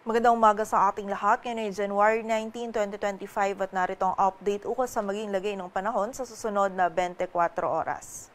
Magandang umaga sa ating lahat. Ngayon ay January 19, 2025 at narito ang update ukol sa maging lagay ng panahon sa susunod na 24 oras.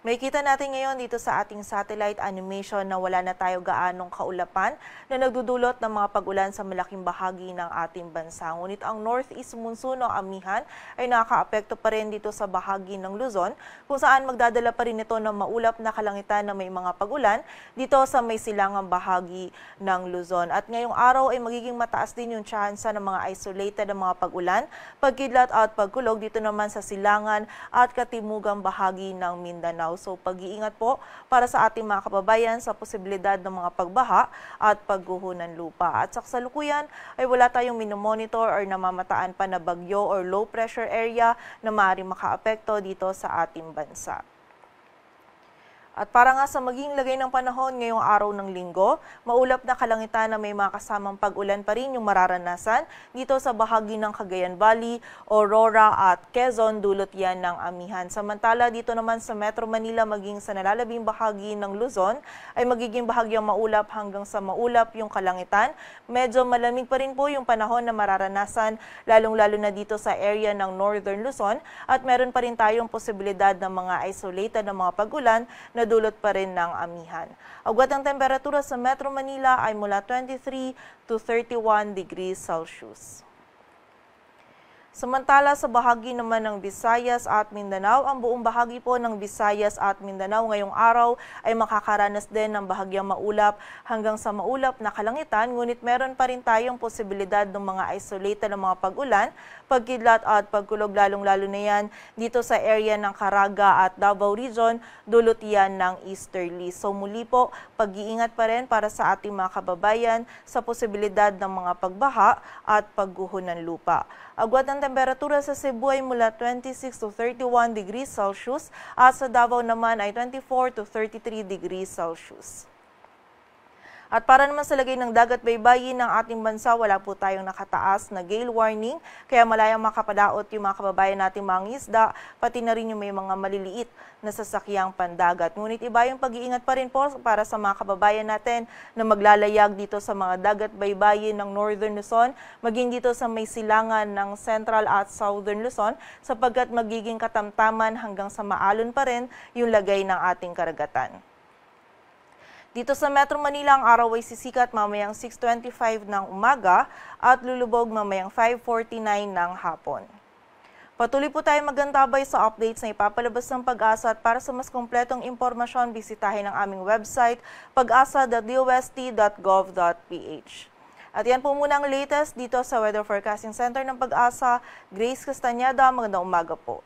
May kita natin ngayon dito sa ating satellite animation na wala na tayo gaanong kaulapan na nagdudulot ng mga pag-ulan sa malaking bahagi ng ating bansa. Ngunit ang northeast monsoon o amihan ay nakakaapekto pa rin dito sa bahagi ng Luzon kung saan magdadala pa rin ito ng maulap na kalangitan na may mga pag-ulan dito sa may silangang bahagi ng Luzon. At ngayong araw ay magiging mataas din yung tsansa ng mga isolated na mga pag-ulan, pagkidlat at pagkulog dito naman sa silangan at katimugang bahagi ng Mindanao. So pag-iingat po para sa ating mga kababayan sa posibilidad ng mga pagbaha at pagguho ng lupa. At sa kasalukuyan ay wala tayong minomonitor or namamataan pa na bagyo or low pressure area na maaaring makaapekto dito sa ating bansa. At para nga sa maging lagay ng panahon ngayong araw ng linggo, maulap na kalangitan na may mga kasamang pag-ulan pa rin yung mararanasan dito sa bahagi ng Cagayan Valley, Aurora at Quezon, dulot yan ng amihan. Samantala dito naman sa Metro Manila maging sa nalalabing bahagi ng Luzon ay magiging bahagyang maulap hanggang sa maulap yung kalangitan. Medyo malamig pa rin po yung panahon na mararanasan lalong-lalo na dito sa area ng Northern Luzon at meron pa rin tayong posibilidad ng mga isolated na mga pag-ulan na dulot pa rin ng amihan. Agwat ang temperatura sa Metro Manila ay mula 23 to 31 degrees Celsius. Samantala sa bahagi naman ng Visayas at Mindanao, ang buong bahagi po ng Visayas at Mindanao ngayong araw ay makakaranas din ng bahagyang maulap hanggang sa maulap na kalangitan, ngunit meron pa rin tayong posibilidad ng mga isolated na mga pag-ulan, pagkidlat at pagkulog lalong-lalo na yan dito sa area ng Caraga at Davao Region, dulot yan ng easterly. So muli po, pag-iingat pa rin para sa ating mga kababayan sa posibilidad ng mga pagbaha at pagguho ng lupa. Agwat ang temperatura sa Cebu ay mula 26 to 31 degrees Celsius at sa Davao naman ay 24 to 33 degrees Celsius. At para naman sa lagay ng dagat baybayin ng ating bansa, wala po tayong nakataas na gale warning, kaya malayang makapadaot yung mga kababayan nating mga isda, pati na rin yung may mga maliliit na sasakyang pandagat. Ngunit iba yung pag-iingat pa rin po para sa mga kababayan natin na maglalayag dito sa mga dagat baybayin ng Northern Luzon, maging dito sa may silangan ng Central at Southern Luzon, sapagkat magiging katamtaman hanggang sa maalon pa rin yung lagay ng ating karagatan. Dito sa Metro Manila, ang araw ay sisikat mamayang 6:25 ng umaga at lulubog mamayang 5:49 ng hapon. Patuloy po tayo magantabay sa updates na ipapalabas ng Pag-asa at para sa mas kompletong impormasyon, bisitahin ang aming website pag-asa.dost.gov.ph. At yan po muna ang latest dito sa Weather Forecasting Center ng Pag-asa. Grace Castañeda, magandang umaga po.